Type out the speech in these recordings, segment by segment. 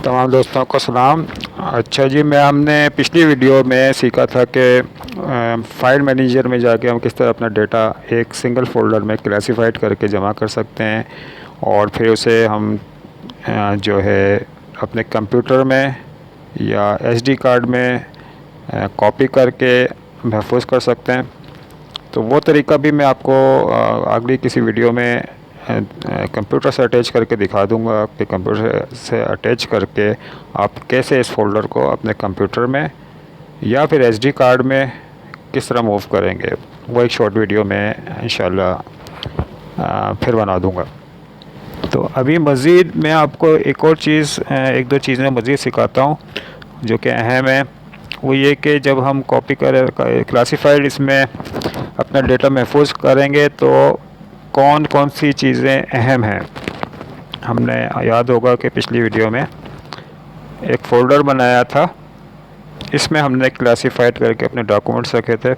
तमाम दोस्तों को सलाम। अच्छा जी, हमने पिछली वीडियो में सीखा था कि फ़ाइल मैनेजर में जाके हम किस तरह अपना डेटा एक सिंगल फ़ोल्डर में क्लासिफाइड करके जमा कर सकते हैं और फिर उसे हम जो है अपने कंप्यूटर में या एसडी कार्ड में कॉपी करके महफूज कर सकते हैं। तो वो तरीका भी मैं आपको अगली किसी वीडियो में कंप्यूटर से अटैच करके दिखा दूंगा कि कंप्यूटर से अटैच करके आप कैसे इस फ़ोल्डर को अपने कंप्यूटर में या फिर एसडी कार्ड में किस तरह मूव करेंगे। वो एक शॉर्ट वीडियो में इंशाल्लाह फिर बना दूंगा। तो अभी मज़ीद मैं आपको एक और चीज़ एक दो चीज़ें मज़ीद सिखाता हूँ जो कि अहम है। वो ये कि जब हम कॉपी क्लासिफाइड इसमें अपना डेटा महफूज करेंगे तो कौन कौन सी चीज़ें अहम हैं। हमने याद होगा कि पिछली वीडियो में एक फ़ोल्डर बनाया था, इसमें हमने क्लासिफाइड करके अपने डॉक्यूमेंट्स रखे थे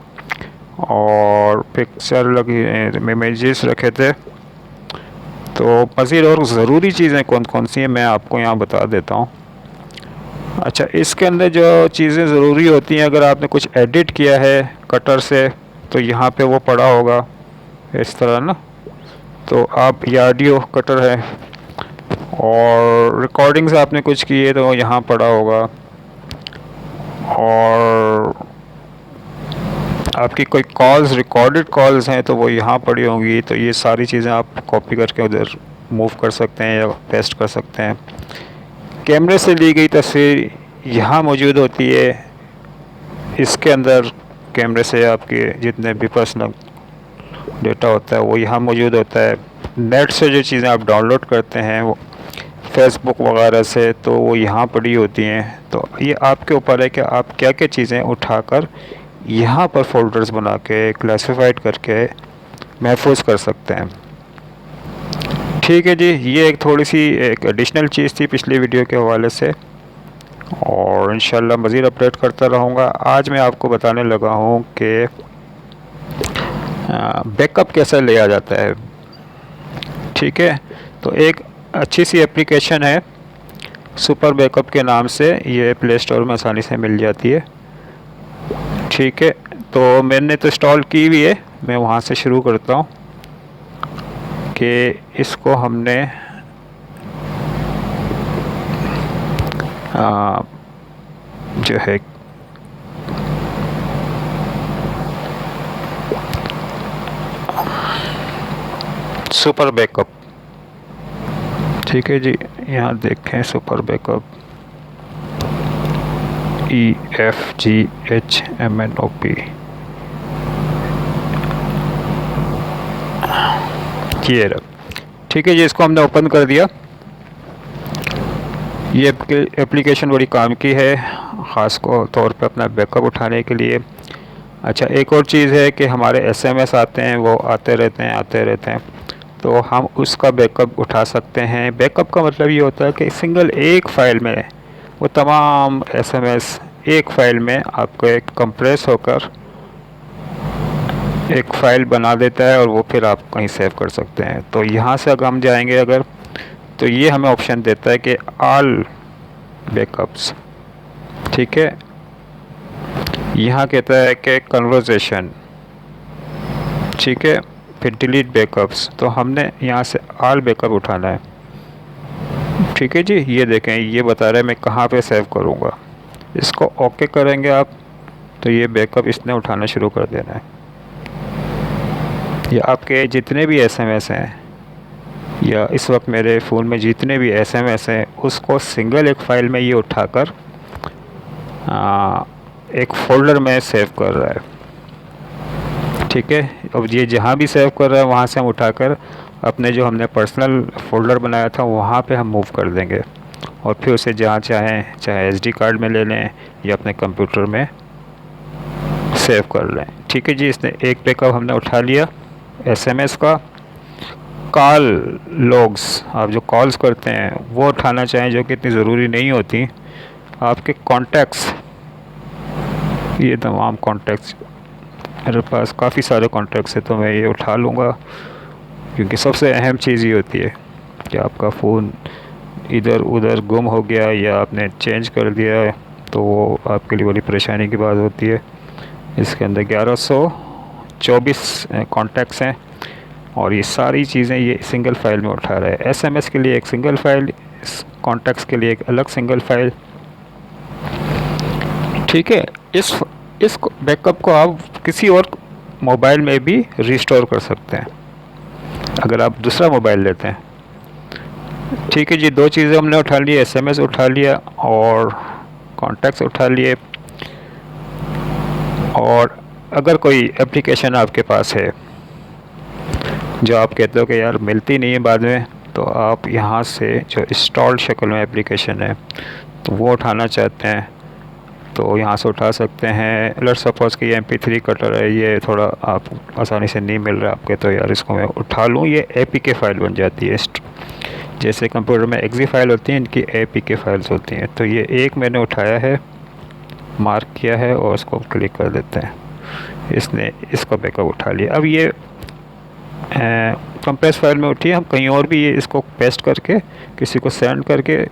और पिक्चर लगी इमेजेस रखे थे। तो मज़ीद और ज़रूरी चीज़ें कौन कौन सी हैं मैं आपको यहाँ बता देता हूँ। अच्छा, इसके अंदर जो चीज़ें ज़रूरी होती हैं, अगर आपने कुछ एडिट किया है कटर से तो यहाँ पे वो पड़ा होगा इस तरह ना। तो आप ये ऑडियो कटर है और रिकॉर्डिंग्स आपने कुछ की है तो यहाँ पड़ा होगा, और आपकी कोई कॉल्स रिकॉर्डेड कॉल्स हैं तो वो यहाँ पड़ी होंगी। तो ये सारी चीज़ें आप कॉपी करके उधर मूव कर सकते हैं या पेस्ट कर सकते हैं। कैमरे से ली गई तस्वीर यहाँ मौजूद होती है, इसके अंदर कैमरे से आपके जितने भी पर्सनल डेटा होता है वो यहाँ मौजूद होता है। नेट से जो चीज़ें आप डाउनलोड करते हैं वो फेसबुक वगैरह से, तो वो यहाँ पड़ी होती हैं। तो ये आपके ऊपर है कि आप क्या क्या चीज़ें उठाकर यहाँ पर फ़ोल्डर्स बना के क्लासिफाइड करके महफूज कर सकते हैं। ठीक है जी, ये एक थोड़ी सी एक एडिशनल चीज़ थी पिछली वीडियो के हवाले से, और इंशाल्लाह मज़ीद अपडेट करता रहूँगा। आज मैं आपको बताने लगा हूँ कि बैकअप कैसे लिया जाता है। ठीक है, तो एक अच्छी सी एप्लीकेशन है सुपर बैकअप के नाम से, ये प्ले स्टोर में आसानी से मिल जाती है। ठीक है, तो मैंने तो इंस्टॉल की हुई है। मैं वहाँ से शुरू करता हूँ कि इसको हमने जो है सुपर बैकअप, ठीक है जी, यहाँ देखें सुपर बैकअप EFGHMNOP, ये रहा। ठीक है जी, इसको हमने ओपन कर दिया। ये एप्लीकेशन बड़ी काम की है, ख़ास तौर पे अपना बैकअप उठाने के लिए। अच्छा, एक और चीज़ है कि हमारे SMS आते हैं, वो आते रहते हैं, तो हम उसका बैकअप उठा सकते हैं। बैकअप का मतलब ये होता है कि सिंगल एक फ़ाइल में वो तमाम SMS एक फ़ाइल में आपको एक कंप्रेस होकर एक फ़ाइल बना देता है और वो फिर आप कहीं सेव कर सकते हैं। तो यहाँ से अगर हम जाएंगे तो ये हमें ऑप्शन देता है कि ऑल बैकअप्स। ठीक है, यहाँ कहता है कि कन्वर्सेशन, ठीक है, फिर डिलीट बैकअप्स। तो हमने यहाँ से ऑल बैकअप उठाना है। ठीक है जी, ये देखें, ये बता रहा है मैं कहाँ पे सेव करूँगा। इसको ओके करेंगे आप तो ये बैकअप इसने उठाना शुरू कर देना है। ये आपके जितने भी SMS हैं या इस वक्त मेरे फ़ोन में जितने भी SMS हैं उसको सिंगल एक फ़ाइल में ये उठाकर एक फ़ोल्डर में सेव कर रहा है। ठीक है, अब ये जहाँ भी सेव कर रहा है वहाँ से हम उठाकर अपने जो हमने पर्सनल फ़ोल्डर बनाया था वहाँ पे हम मूव कर देंगे और फिर उसे जहाँ चाहे SD कार्ड में ले लें या अपने कंप्यूटर में सेव कर लें। ठीक है जी, इसने एक बैकअप हमने उठा लिया SMS का। कॉल लॉग्स, आप जो कॉल्स करते हैं वो उठाना चाहें जो कि इतनी ज़रूरी नहीं होती। आपके कॉन्टैक्ट्स, ये तमाम कॉन्टैक्ट्स, मेरे पास काफ़ी सारे कॉन्टैक्ट्स हैं तो मैं ये उठा लूँगा, क्योंकि सबसे अहम चीज़ ये होती है कि आपका फ़ोन इधर उधर गुम हो गया या आपने चेंज कर दिया तो वो आपके लिए बड़ी परेशानी की बात होती है। इसके अंदर 1124 कॉन्टैक्ट्स हैं और ये सारी चीज़ें ये सिंगल फ़ाइल में उठा रहा है। एसएमएस के लिए एक सिंगल फ़ाइल, कॉन्टैक्ट्स के लिए एक अलग सिंगल फ़ाइल। ठीक है, इस बैकअप को आप किसी और मोबाइल में भी रिस्टोर कर सकते हैं अगर आप दूसरा मोबाइल लेते हैं। ठीक है जी, दो चीज़ें हमने उठा ली, एसएमएस उठा लिया और कॉन्टैक्ट्स उठा लिए। और अगर कोई एप्लीकेशन आपके पास है जो आप कहते हो कि यार मिलती नहीं है बाद में, तो आप यहाँ से जो इंस्टॉल्ड शक्ल में एप्लीकेशन है तो वो उठाना चाहते हैं तो यहाँ से उठा सकते हैं। लेट्स सपोज़ कि ये MP3 कटर है, ये थोड़ा आप आसानी से नहीं मिल रहा आपके, तो यार इसको मैं उठा लूँ, ये APK फ़ाइल बन जाती है। जैसे कंप्यूटर में EXE फ़ाइल होती है, इनकी APK फ़ाइल्स होती हैं। तो ये एक मैंने उठाया है, मार्क किया है और इसको क्लिक कर देते हैं। इसने इसका बैकअप उठा लिया। अब ये कंप्रेस फाइल में उठी है, हम कहीं और भी ये इसको पेस्ट करके किसी को सेंड करके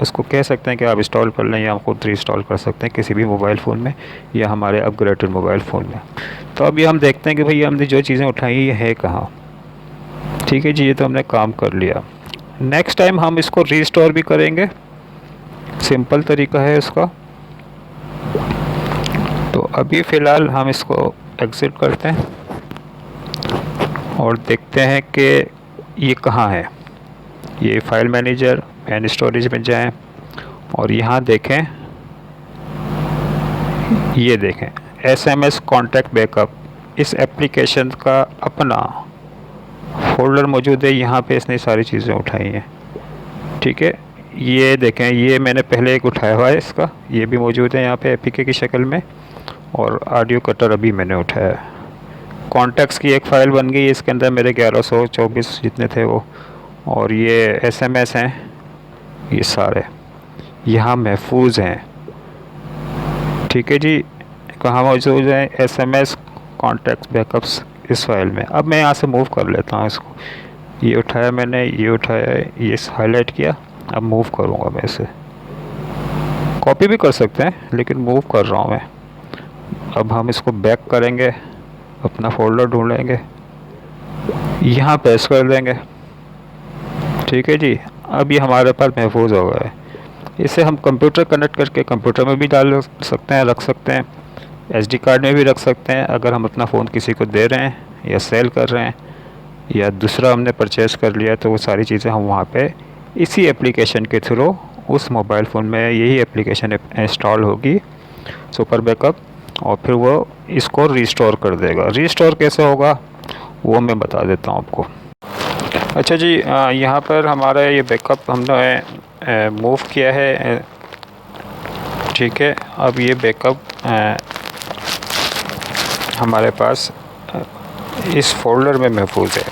उसको कह सकते हैं कि आप इंस्टॉल कर लें, या हम खुद रीइंस्टॉल कर सकते हैं किसी भी मोबाइल फ़ोन में या हमारे अपग्रेडेड मोबाइल फ़ोन में। तो अब ये हम देखते हैं कि भाई हमने जो चीज़ें उठाई ये है कहाँ। ठीक है जी, ये तो हमने काम कर लिया। नेक्स्ट टाइम हम इसको रीस्टोर भी करेंगे, सिंपल तरीका है इसका। तो अभी फ़िलहाल हम इसको एग्ज़िट करते हैं और देखते हैं कि ये कहाँ है। ये फ़ाइल मैनेजर एंड स्टोरेज में जाएं और यहाँ देखें, ये देखें SMS कॉन्टैक्ट बैकअप। इस एप्लीकेशन का अपना फ़ोल्डर मौजूद है, यहाँ पे इसने सारी चीज़ें उठाई हैं। ठीक है, ये देखें, ये मैंने पहले एक उठाया हुआ है, इसका ये भी मौजूद है यहाँ पे APK की शक्ल में, और ऑडियो कटर अभी मैंने उठाया है। कॉन्टैक्ट्स की एक फ़ाइल बन गई, इसके अंदर मेरे 1124 जितने थे वो, और ये SMS हैं, ये सारे यहाँ महफूज हैं। ठीक है जी, कहाँ मौजूद हैं SMS कॉन्टैक्ट बैकअप्स इस फाइल में। अब मैं यहाँ से मूव कर लेता हूँ इसको। ये उठाया मैंने, ये उठाया, ये हाईलाइट किया, अब मूव करूँगा मैं इसे। कॉपी भी कर सकते हैं लेकिन मूव कर रहा हूँ मैं। अब हम इसको बैक करेंगे, अपना फ़ोल्डर ढूंढेंगे, यहाँ पेस्ट कर देंगे। ठीक है जी, अब ये हमारे पास महफूज हो गया है। इसे हम कंप्यूटर कनेक्ट करके कंप्यूटर में भी डाल सकते हैं, रख सकते हैं, SD कार्ड में भी रख सकते हैं। अगर हम अपना फ़ोन किसी को दे रहे हैं या सेल कर रहे हैं या दूसरा हमने परचेज़ कर लिया, तो वो सारी चीज़ें हम वहाँ पे इसी एप्लीकेशन के थ्रू उस मोबाइल फ़ोन में यही एप्लीकेशन इंस्टॉल होगी, सुपर बैकअप, और फिर वो इसको रीस्टोर कर देगा। रीस्टोर कैसे होगा वो मैं बता देता हूँ आपको। अच्छा जी, यहाँ पर हमारा ये बैकअप हमने मूव किया है। ठीक है, अब ये बैकअप हमारे पास इस फोल्डर में महफूज है।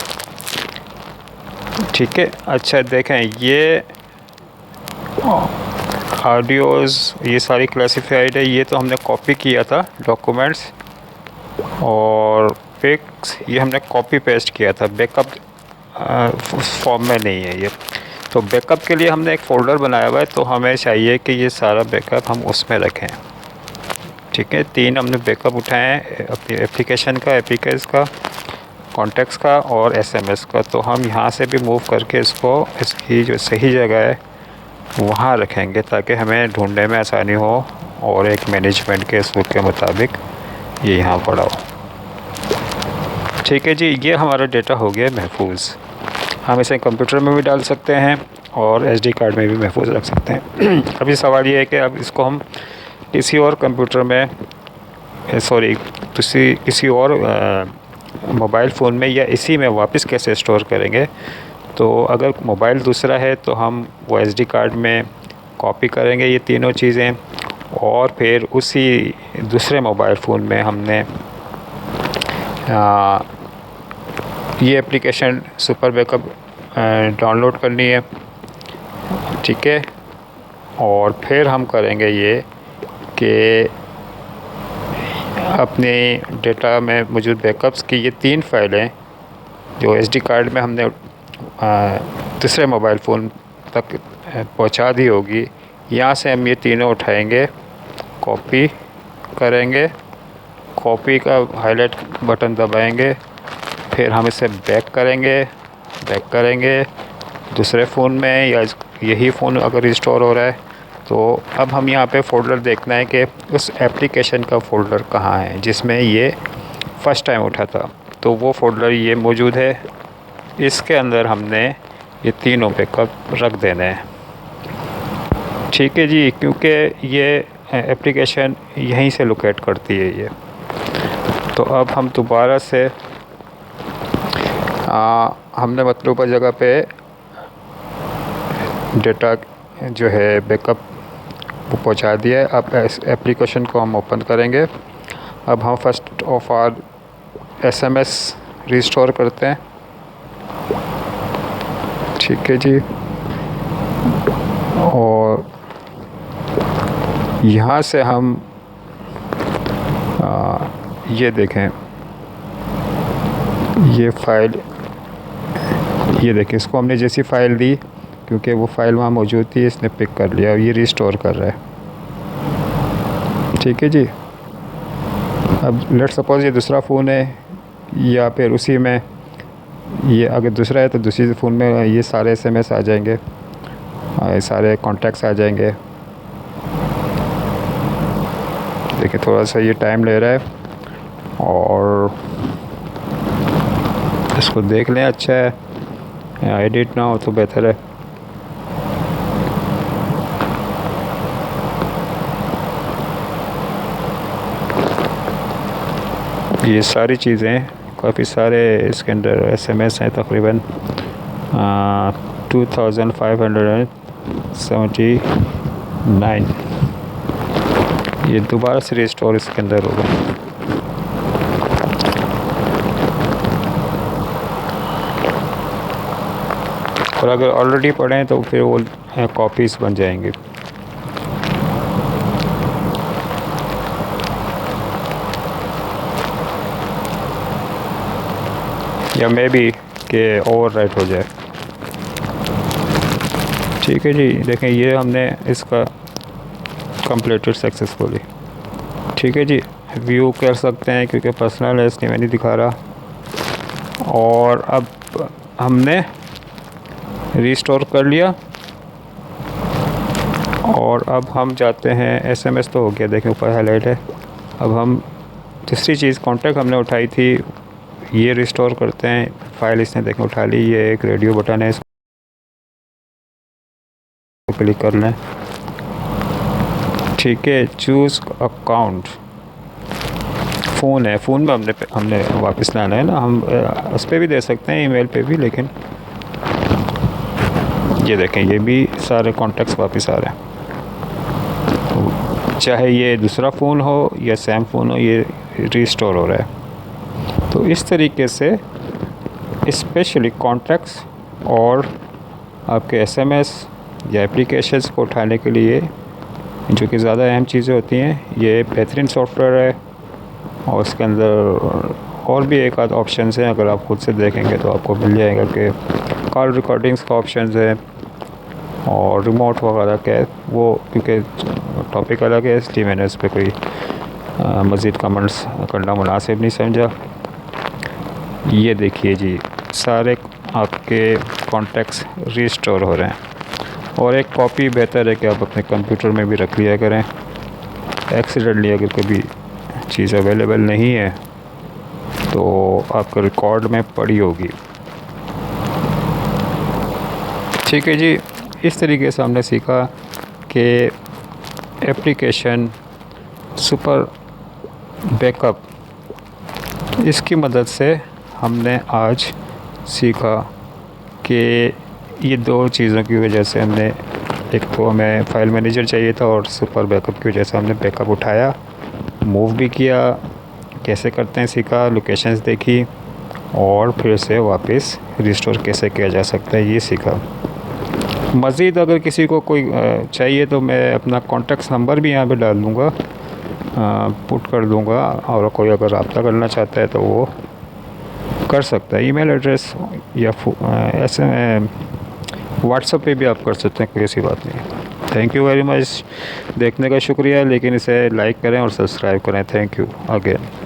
ठीक है, अच्छा देखें, ये ऑडियोज़ ये सारी क्लासिफाइड है। ये तो हमने कॉपी किया था डॉक्यूमेंट्स, और पिक्स ये हमने कॉपी पेस्ट किया था, बैकअप फॉर्म में नहीं है ये। तो बैकअप के लिए हमने एक फ़ोल्डर बनाया हुआ है, तो हमें चाहिए कि ये सारा बैकअप हम उसमें रखें। ठीक है, 3 हमने बैकअप उठाए हैं, अपनी एप्लीकेशन का, APKs का, कॉन्टैक्ट्स का और SMS का। तो हम यहाँ से भी मूव करके इसको इसकी जो सही जगह है वहाँ रखेंगे ताकि हमें ढूंढने में आसानी हो और एक मैनेजमेंट के असूल के मुताबिक ये यहाँ पड़ा हो। ठीक है जी, ये हमारा डेटा हो गया महफूज। हम इसे कंप्यूटर में भी डाल सकते हैं और SD कार्ड में भी महफूज रख सकते हैं। अभी सवाल ये है कि अब इसको हम किसी और कंप्यूटर में किसी और मोबाइल फ़ोन में या इसी में वापस कैसे स्टोर करेंगे। तो अगर मोबाइल दूसरा है तो हम वो SD कार्ड में कॉपी करेंगे ये तीनों चीज़ें, और फिर उसी दूसरे मोबाइल फ़ोन में हमने ये एप्लीकेशन सुपर बैकअप डाउनलोड करनी है। ठीक है, और फिर हम करेंगे ये कि अपने डेटा में मौजूद बैकअप्स की ये 3 फाइलें जो SD कार्ड में हमने दूसरे मोबाइल फ़ोन तक पहुंचा दी होगी। यहाँ से हम ये तीनों उठाएंगे, कॉपी करेंगे, कॉपी का हाईलाइट बटन दबाएंगे, फिर हम इसे बैक करेंगे दूसरे फ़ोन में, या यही फ़ोन अगर रिस्टोर हो रहा है तो अब हम यहाँ पे फ़ोल्डर देखना है कि उस एप्लीकेशन का फ़ोल्डर कहाँ है जिसमें ये फ़र्स्ट टाइम उठा था। तो वो फ़ोल्डर ये मौजूद है, इसके अंदर हमने ये तीनों बैकअप रख देने हैं। ठीक है जी, क्योंकि ये एप्लीकेशन यहीं से लोकेट करती है ये। तो अब हम दोबारा से हमने मतलूबा जगह पे डेटा जो है बैकअप वो पहुंचा दिया है। अब इस एप्लीकेशन को हम ओपन करेंगे। अब हम first of all SMS restore करते हैं। ठीक है जी, और यहाँ से हम ये देखें, ये फ़ाइल, ये देखें, इसको हमने जैसी फ़ाइल दी क्योंकि वो फ़ाइल वहाँ मौजूद थी, इसने पिक कर लिया और ये रिस्टोर कर रहा है। ठीक है जी। अब लेट सपोज़ ये दूसरा फ़ोन है, या फिर उसी में ये अगर दूसरा है तो दूसरी फ़ोन में ये सारे SMS आ जाएंगे, सारे कॉन्टैक्ट्स आ जाएंगे। देखिए थोड़ा सा ये टाइम ले रहा है और इसको देख लें, अच्छा है, एडिट ना हो तो बेहतर है। ये सारी चीज़ें, काफ़ी सारे इसके अंदर SMS हैं, तकरीबन 2579। ये दोबारा से रिस्टोर इसके अंदर होगा। और अगर ऑलरेडी पढ़े हैं तो फिर वो कॉपीज़ बन जाएंगे। या मे बी के ओवरराइट हो जाए। ठीक है जी, देखें ये हमने इसका कंप्लीटेड सक्सेसफुली। ठीक है जी, व्यू कर सकते हैं क्योंकि पर्सनल है इसलिए मैं नहीं दिखा रहा। और अब हमने रिस्टोर कर लिया और अब हम जाते हैं, SMS तो हो गया, देखें ऊपर हाईलाइट है। अब हम दूसरी चीज़ कॉन्टैक्ट हमने उठाई थी, ये रिस्टोर करते हैं। फ़ाइल इसने देखें उठा ली, ये एक रेडियो बटन है, इसको क्लिक कर लें। ठीक है, चूज़ अकाउंट, फ़ोन है, फ़ोन में हमने वापस लाना है ना, हम उस पर भी दे सकते हैं, ईमेल पे भी, लेकिन ये देखें ये भी सारे कॉन्टैक्ट्स वापस आ रहे हैं। तो चाहे ये दूसरा फ़ोन हो या सेम फ़ोन हो, ये रिस्टोर हो रहा है। तो इस तरीके से स्पेशली कॉन्टैक्ट्स और आपके SMS या एप्लीकेशंस को उठाने के लिए, जो कि ज़्यादा अहम चीज़ें होती हैं, ये बेहतरीन सॉफ्टवेयर है। और इसके अंदर और भी एक आध ऑप्शंस हैं, अगर आप खुद से देखेंगे तो आपको मिल जाएगा कि कॉल रिकॉर्डिंग्स का ऑप्शंस है और रिमोट वगैरह का है। वो क्योंकि टॉपिक अलग है इसलिए मैंने उस पर कोई मज़ीद कमेंट्स करना मुनासिब नहीं समझा। ये देखिए जी, सारे आपके कॉन्टैक्ट्स रिस्टोर हो रहे हैं। और एक कॉपी बेहतर है कि आप अपने कंप्यूटर में भी रख लिया करें, एक्सीडेंटली अगर कभी चीज़ अवेलेबल नहीं है तो आपके रिकॉर्ड में पड़ी होगी। ठीक है जी, इस तरीके से हमने सीखा कि एप्लीकेशन सुपर बैकअप, इसकी मदद से हमने आज सीखा कि ये दो चीज़ों की वजह से हमने, एक तो हमें फ़ाइल मैनेजर चाहिए था और सुपर बैकअप की वजह से हमने बैकअप उठाया, मूव भी किया, कैसे करते हैं सीखा, लोकेशंस देखी और फिर से वापस रिस्टोर कैसे किया जा सकता है ये सीखा। मज़ीद अगर किसी को कोई चाहिए तो मैं अपना कॉन्टैक्ट नंबर भी यहाँ पे डाल दूँगा, पुट कर दूँगा, और कोई अगर रब्ता करना चाहता है तो वो कर सकता है। ईमेल एड्रेस या व्हाट्सएप पे भी आप कर सकते हैं, कोई ऐसी बात नहीं है। थैंक यू वेरी मच, देखने का शुक्रिया, लेकिन इसे लाइक करें और सब्सक्राइब करें। Thank you again.